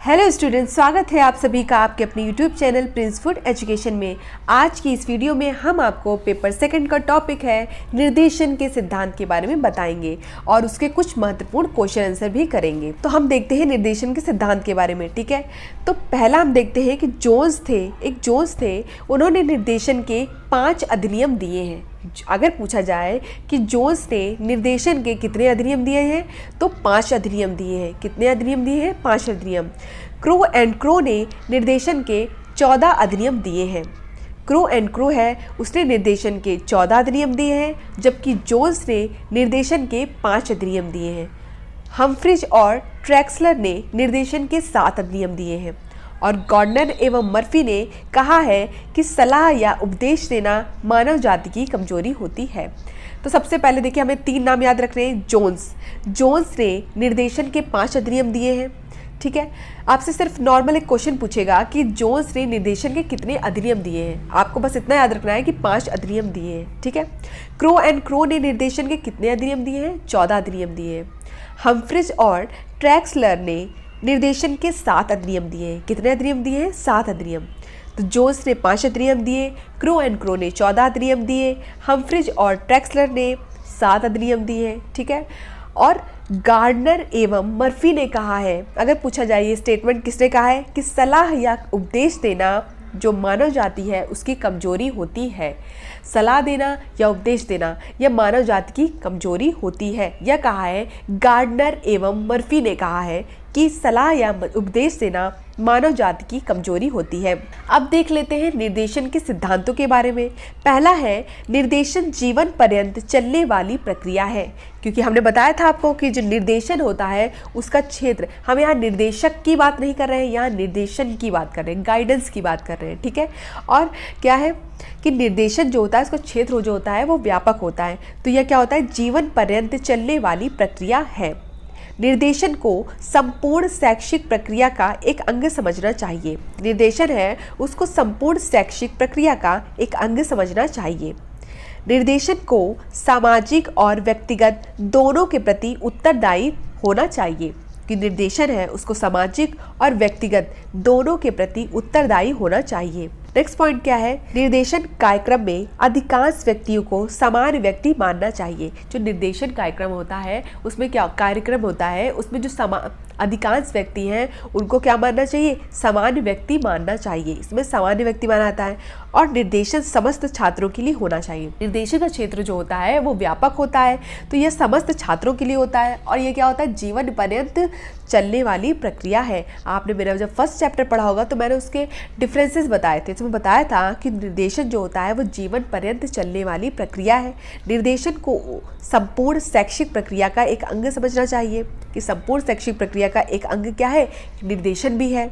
Hello students, स्वागत है आप सभी का आपके अपने YouTube channel Prince food education में। आज की इस वीडियो में हम आपको पेपर सेकंड का टॉपिक है निर्देशन के सिद्धांत के बारे में बताएंगे और उसके कुछ महत्वपूर्ण क्वेश्चन आंसर भी करेंगे। तो हम देखते हैं निर्देशन के सिद्धांत के बारे में, ठीक है। तो पहला हम देखते हैं कि जोन्स थे, उन्होंने निर्देशन के 5 अधिनियम दिए हैं। अगर पूछा जाए कि जोन्स ने निर्देशन के कितने अधिनियम दिए हैं तो 5 अधिनियम दिए हैं। कितने अधिनियम दिए हैं? 5 अधिनियम। क्रो ने निर्देशन के 14 अधिनियम दिए हैं। क्रो है, उसने निर्देशन के 14 अधिनियम दिए हैं, जबकि जोन्स ने निर्देशन के 5 अधिनियम दिए हैं। हम्फ्रीज और ट्रैक्सलर ने निर्देशन के 7 अधिनियम दिए हैं। और गार्डनर एवं मर्फी ने कहा है कि सलाह या उपदेश देना मानव जाति की कमजोरी होती है। तो सबसे पहले देखिए, हमें 3 नाम याद रखने हैं। जोन्स ने निर्देशन के 5 अधिनियम दिए हैं, ठीक है। आपसे सिर्फ नॉर्मल एक क्वेश्चन पूछेगा कि जोन्स ने निर्देशन के कितने अधिनियम दिए हैं। आपको बस इतना याद रखना है कि 5 अधिनियम दिए हैं, ठीक है। क्रो ने निर्देशन के कितने अधिनियम दिए हैं? 14 अधिनियम दिए हैं। हम्फ्रीज और ट्रैक्सलर ने निर्देशन के 7 अधिनियम दिए हैं। कितने अधिनियम दिए हैं? 7 अधिनियम। तो जोन्स ने 5 अधिनियम दिए, क्रो ने 14 अधिनियम दिए, हम्फ्रीज और ट्रैक्सलर ने 7 अधिनियम दिए, ठीक है। और गार्डनर एवं मर्फी ने कहा है, अगर पूछा जाए ये स्टेटमेंट किसने कहा है, कि सलाह या उपदेश देना जो मानव जाति है उसकी कमजोरी होती है। सलाह देना या उपदेश देना यह मानव जाति की कमजोरी होती है। यह कहा है गार्डनर एवं मर्फी ने कहा है कि सलाह या उपदेश देना मानव जाति की कमजोरी होती है। अब देख लेते हैं निर्देशन के सिद्धांतों के बारे में। पहला है, निर्देशन जीवन पर्यंत चलने वाली प्रक्रिया है। क्योंकि हमने बताया था आपको कि जो निर्देशन होता है उसका क्षेत्र, हम यहाँ निर्देशक की बात नहीं कर रहे हैं, यहाँ निर्देशन की बात कर रहे हैं, गाइडेंस की बात कर रहे हैं, ठीक है। और क्या है कि निर्देशन जो होता है उसका क्षेत्र जो होता है वो व्यापक होता है। तो यह क्या होता है? जीवन पर्यंत चलने वाली प्रक्रिया है। निर्देशन को संपूर्ण शैक्षिक प्रक्रिया का एक अंग समझना चाहिए। निर्देशन है उसको संपूर्ण शैक्षिक प्रक्रिया का एक अंग समझना चाहिए। निर्देशन को सामाजिक और व्यक्तिगत दोनों के प्रति उत्तरदायी होना चाहिए। कि निर्देशन है उसको सामाजिक और व्यक्तिगत दोनों के प्रति उत्तरदायी होना चाहिए। नेक्स्ट पॉइंट क्या है? निर्देशन कार्यक्रम में अधिकांश व्यक्तियों को सामान्य व्यक्ति मानना चाहिए। जो निर्देशन कार्यक्रम होता है उसमें क्या कार्यक्रम होता है, उसमें जो अधिकांश व्यक्ति हैं उनको क्या मानना चाहिए? सामान्य व्यक्ति मानना चाहिए। इसमें सामान्य व्यक्ति माना जाता है। और निर्देशन समस्त छात्रों के लिए होना चाहिए। निर्देशन का क्षेत्र जो होता है वो व्यापक होता है, तो यह समस्त छात्रों के लिए होता है। और ये क्या होता है? जीवन पर्यंत चलने वाली प्रक्रिया है। आपने मेरा जब फर्स्ट चैप्टर पढ़ा होगा तो मैंने उसके डिफरेंसेस बताए थे। इसमें बताया था कि निर्देशन जो होता है वो जीवन पर्यंत चलने वाली प्रक्रिया है। निर्देशन को संपूर्ण शैक्षिक प्रक्रिया का एक अंग समझना चाहिए। कि संपूर्ण शैक्षिक प्रक्रिया का एक अंग क्या है? निर्देशन भी है।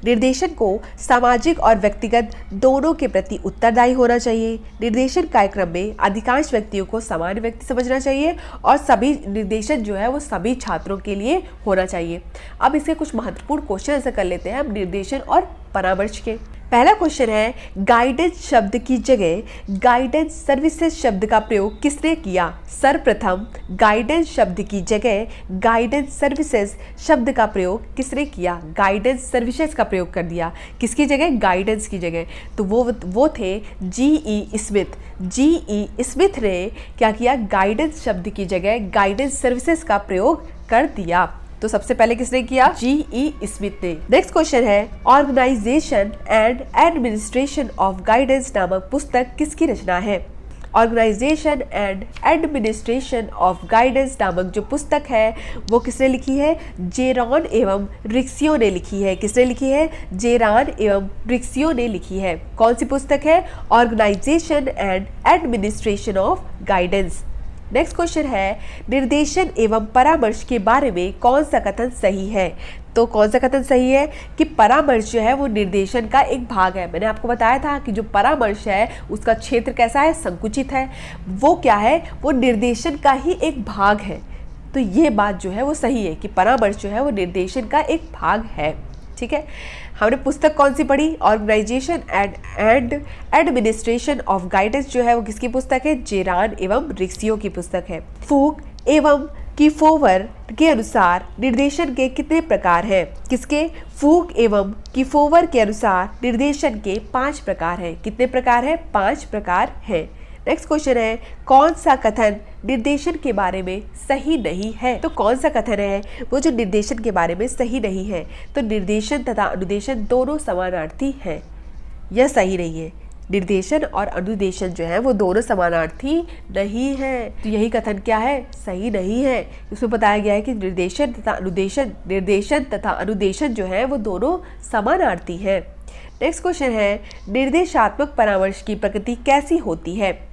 निर्देशन को सामाजिक और व्यक्तिगत दोनों के प्रति उत्तरदायी होना चाहिए। निर्देशन कार्यक्रम में अधिकांश व्यक्तियों को सामान्य व्यक्ति समझना चाहिए और सभी निर्देशन जो है वो सभी छात्रों के लिए होना चाहिए। अब इसके कुछ महत्वपूर्ण क्वेश्चन आंसर कर लेते हैं हम निर्देशन और परामर्श के। पहला क्वेश्चन है, गाइडेंस शब्द की जगह गाइडेंस सर्विसेज शब्द का प्रयोग किसने किया? सर्वप्रथम गाइडेंस शब्द की जगह गाइडेंस सर्विसेज शब्द का प्रयोग किसने किया? गाइडेंस सर्विसेज का प्रयोग कर दिया। किसकी जगह? गाइडेंस की जगह। तो वो थे G.E. स्मिथ। G.E. स्मिथ ने क्या किया? गाइडेंस शब्द की जगह गाइडेंस सर्विसेज का प्रयोग कर दिया। तो सबसे पहले किसने किया? G.E. स्मिथ ने। नेक्स्ट क्वेश्चन है, organisation and administration of guidance नामक पुस्तक किसकी रचना है? Organisation and administration of guidance नामक जो पुस्तक है वो किसने लिखी है? जेरॉन एवं रिक्सियो ने लिखी है। किसने लिखी है? जेरॉन एवं रिक्सियो ने लिखी है। कौन सी पुस्तक है? Organisation and administration of guidance. Next question है, निर्देशन एवं परामर्श के बारे में कौन सा कथन सही है? तो कौन सा कथन सही है? कि परामर्श जो है वो निर्देशन का एक भाग है। मैंने आपको बताया था कि जो परामर्श है उसका क्षेत्र कैसा है? संकुचित है। वो क्या है? वो निर्देशन का ही एक भाग है। तो ये बात जो है वो सही है कि परामर्श जो है वो निर्देशन का एक भाग है, ठीक है। हमने पुस्तक कौन सी पढ़ी? Organisation and administration of guidance जो है वो किसकी पुस्तक है? जेरॉन एवं रिक्सियो की पुस्तक है। फूक एवं कीफोवर के अनुसार निर्देशन के कितने प्रकार हैं? किसके? फूक एवं कीफोवर के अनुसार निर्देशन के 5 प्रकार हैं। कितने प्रकार हैं? 5 प्रकार हैं। नेक्स्ट क्वेश्चन है, कौन सा कथन निर्देशन के बारे में सही नहीं है? तो कौन सा कथन है वो जो निर्देशन के बारे में सही नहीं है? तो निर्देशन तथा अनुदेशन दोनों समानार्थी हैं, यह सही नहीं है। निर्देशन और अनुदेशन जो है वो दोनों समानार्थी नहीं है, तो यही कथन क्या है? सही नहीं है। इसमें बताया गया है कि निर्देशन तथा अनुदेशन जो है वो दोनों समानार्थी है। नेक्स्ट क्वेश्चन है, निर्देशात्मक परामर्श की प्रकृति कैसी होती है?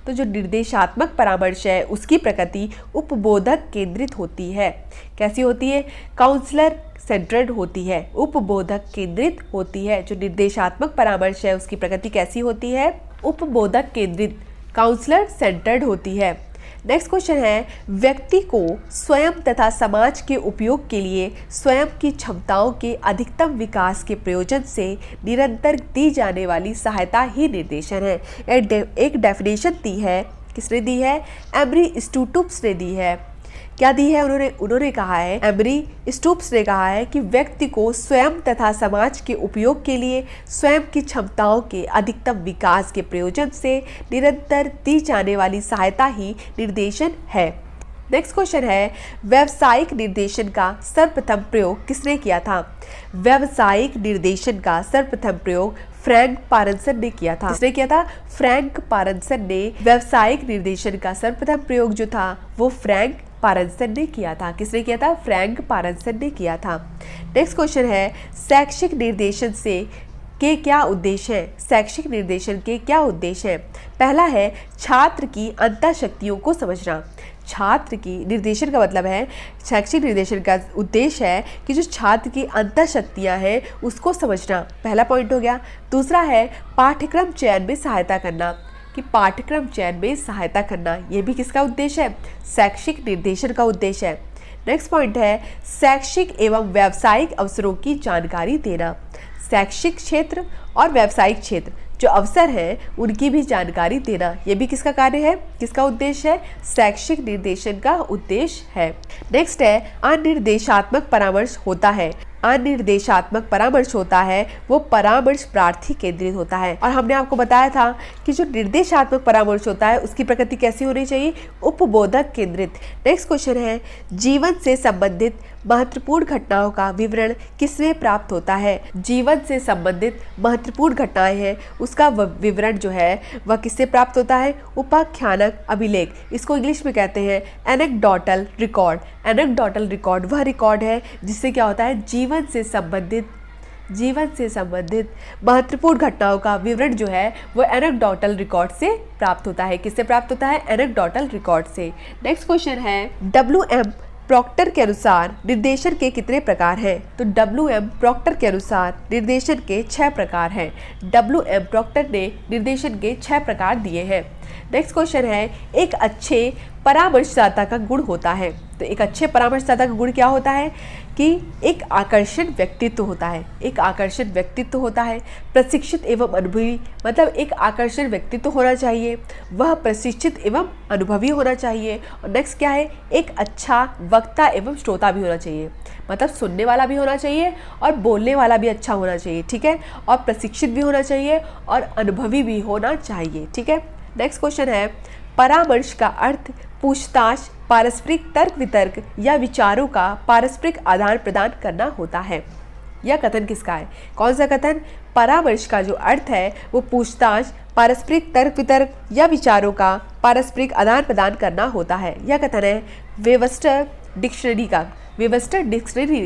तो जो निर्देशात्मक परामर्श है उसकी प्रकृति उपबोधक केंद्रित होती है। कैसी होती है? काउंसलर सेंटर्ड होती है, उपबोधक केंद्रित होती है। जो निर्देशात्मक परामर्श है उसकी प्रकृति कैसी होती है? उपबोधक केंद्रित, काउंसलर सेंटर्ड होती है। नेक्स्ट क्वेश्चन है, व्यक्ति को स्वयं तथा समाज के उपयोग के लिए स्वयं की क्षमताओं के अधिकतम विकास के प्रयोजन से निरंतर दी जाने वाली सहायता ही निर्देशन है। एक डेफिनेशन दी है, किसने दी है? एमरी स्टूटुप्स ने दी है। क्या दी है उन्होंने कहा है, एमरी स्टूप्स ने कहा है कि व्यक्ति को स्वयं तथा समाज के उपयोग के लिए स्वयं की क्षमताओं के अधिकतम विकास के प्रयोजन से निरंतर दी जाने वाली सहायता ही निर्देशन है। नेक्स्ट क्वेश्चन है, व्यावसायिक निर्देशन का सर्वप्रथम प्रयोग किसने किया था? व्यावसायिक निर्देशन का सर्वप्रथम प्रयोग फ्रैंक पारनसन ने किया था। किसने किया था? फ्रैंक पारनसन ने व्यावसायिक निर्देशन का सर्वप्रथम प्रयोग जो था वो फ्रैंक पारनसन ने किया था। किसने किया था? फ्रैंक पारनसन ने किया था। नेक्स्ट क्वेश्चन है, शैक्षिक निर्देशन से के क्या उद्देश्य है? शैक्षिक निर्देशन के क्या उद्देश्य है? पहला है छात्र की अंतःशक्तियों को समझना। छात्र की निर्देशन का मतलब है, शैक्षिक निर्देशन का उद्देश्य है कि जो छात्र की अंतःशक्तियाँ हैं उसको समझना, पहला पॉइंट हो गया। दूसरा है पाठ्यक्रम चयन में सहायता करना, कि पाठ्यक्रम चयन में सहायता करना, ये भी किसका उद्देश्य है? शैक्षिक निर्देशन का उद्देश्य है। नेक्स्ट पॉइंट है, शैक्षिक एवं व्यावसायिक अवसरों की जानकारी देना। शैक्षिक क्षेत्र और व्यावसायिक क्षेत्र जो अवसर हैं उनकी भी जानकारी देना, ये भी किसका कार्य है? किसका उद्देश्य है? शैक्षिक निर्देशन का उद्देश्य है। नेक्स्ट है, अनिर्देशात्मक परामर्श होता है। अनिर्देशात्मक परामर्श होता है वो परामर्श प्रार्थी केंद्रित होता है। और हमने आपको बताया था कि जो निर्देशात्मक परामर्श होता है उसकी प्रकृति कैसी होनी चाहिए? उपबोधक केंद्रित। नेक्स्ट क्वेश्चन है, जीवन से संबंधित महत्वपूर्ण घटनाओं का विवरण किसमें प्राप्त होता है? जीवन से संबंधित महत्वपूर्ण घटनाएं हैं उसका विवरण जो है वह किससे प्राप्त होता है? उपाख्यानक अभिलेख, इसको इंग्लिश में कहते हैं एनेक्डोटल रिकॉर्ड। एनेक्डोटल रिकॉर्ड वह रिकॉर्ड है जिससे क्या होता है? जीवन से संबंधित महत्वपूर्ण घटनाओं का विवरण जो है वो एनेक्डोटल रिकॉर्ड से प्राप्त होता है। किससे प्राप्त होता है? एनेक्डोटल रिकॉर्ड से। नेक्स्ट क्वेश्चन है, WM प्रॉक्टर के अनुसार निर्देशन के कितने प्रकार हैं? तो WM प्रॉक्टर के अनुसार निर्देशन के 6 प्रकार हैं। WM प्रॉक्टर ने निर्देशन के 6 प्रकार दिए हैं। नेक्स्ट क्वेश्चन है, एक अच्छे परामर्शदाता का गुण होता है। तो एक अच्छे परामर्शदाता का गुण क्या होता है? कि एक आकर्षक व्यक्तित्व होता है। एक आकर्षक व्यक्तित्व होता है, प्रशिक्षित एवं अनुभवी, मतलब एक आकर्षक व्यक्तित्व होना चाहिए, वह प्रशिक्षित एवं अनुभवी होना चाहिए। और नेक्स्ट क्या है? एक अच्छा वक्ता एवं श्रोता भी होना चाहिए, मतलब सुनने वाला भी होना चाहिए और बोलने वाला भी अच्छा होना चाहिए, ठीक है, और प्रशिक्षित भी होना चाहिए और अनुभवी भी होना चाहिए, ठीक है। नेक्स्ट क्वेश्चन है, परामर्श का अर्थ पूछताछ, पारस्परिक तर्क वितर्क या विचारों का पारस्परिक आदान प्रदान करना होता है। यह कथन किसका है? कौन सा कथन? परामर्श का जो अर्थ है वो पूछताछ, पारस्परिक तर्क वितर्क या विचारों का पारस्परिक आदान प्रदान करना होता है। यह कथन है वेबस्टर डिक्शनरी का। वेबस्टर डिक्शनरी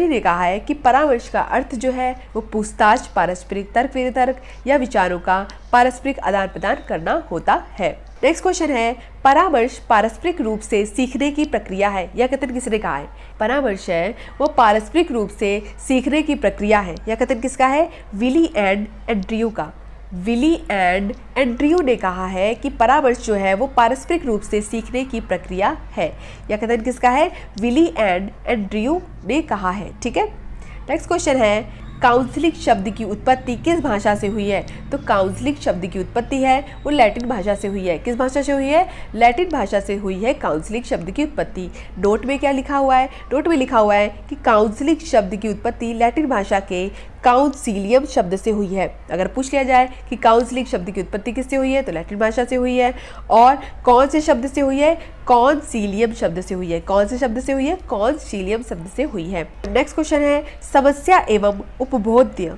ने कहा है कि परामर्श का अर्थ जो है वो पूछताछ, पारस्परिक तर्क वितर्क या विचारों का पारस्परिक आदान प्रदान करना होता है। नेक्स्ट क्वेश्चन है, परामर्श पारस्परिक रूप से सीखने की प्रक्रिया है। यह कथन किसने कहा है? परामर्श है वो पारस्परिक रूप से सीखने की प्रक्रिया है। यह कथन किसका है? विली एंड एंड्रयू का। विली एंड एंड्रयू ने कहा है कि परामर्श जो है वो पारस्परिक रूप से सीखने की प्रक्रिया है। यह कथन किसका है? विली एंड एंड्रयू ने कहा है, ठीक है। नेक्स्ट क्वेश्चन है, काउंसलिंग शब्द की उत्पत्ति किस भाषा से हुई है? तो काउंसलिंग शब्द की उत्पत्ति है वो लैटिन भाषा से हुई है। किस भाषा से हुई है? लैटिन भाषा से हुई है काउंसलिंग शब्द की उत्पत्ति। नोट में क्या लिखा हुआ है? नोट में लिखा हुआ है कि काउंसलिंग शब्द की उत्पत्ति लैटिन भाषा के काउंसिलियम शब्द से हुई है। अगर पूछ लिया जाए कि काउंसलिंग शब्द की उत्पत्ति किससे हुई है, तो लैटिन भाषा से हुई है। और कौन से शब्द से हुई है? कॉन्सिलियम शब्द से हुई है। कौन से शब्द से हुई है? कॉन्सिलियम शब्द से हुई है। नेक्स्ट क्वेश्चन है समस्या एवं उपबोध्य।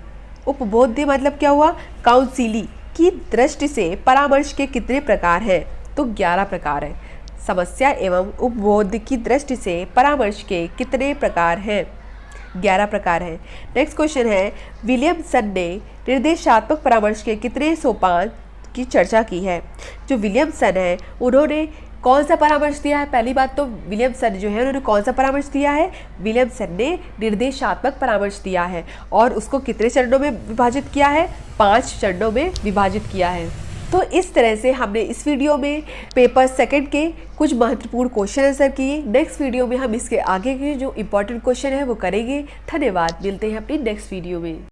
उपबोध्य मतलब क्या हुआ? काउंसिली की दृष्टि से परामर्श के कितने प्रकार हैं? तो 11 प्रकार हैं। समस्या एवं उपबोध्य की दृष्टि से परामर्श के कितने प्रकार हैं? 11 प्रकार हैं। नेक्स्ट क्वेश्चन है विलियमसन ने निर्देशात्मक परामर्श के कितने सोपान की चर्चा की है? जो विलियमसन है उन्होंने कौन सा परामर्श दिया है? पहली बात तो विलियमसन जो है उन्होंने कौन सा परामर्श दिया है? विलियमसन ने निर्देशात्मक परामर्श दिया है और उसको कितने चरणों में विभाजित किया है? 5 चरणों में विभाजित किया है। तो इस तरह से हमने इस वीडियो में पेपर सेकंड के कुछ महत्वपूर्ण क्वेश्चन आंसर किए। नेक्स्ट वीडियो में हम इसके आगे के जो इम्पोर्टेंट क्वेश्चन है वो करेंगे। धन्यवाद, मिलते हैं अपनी नेक्स्ट वीडियो में।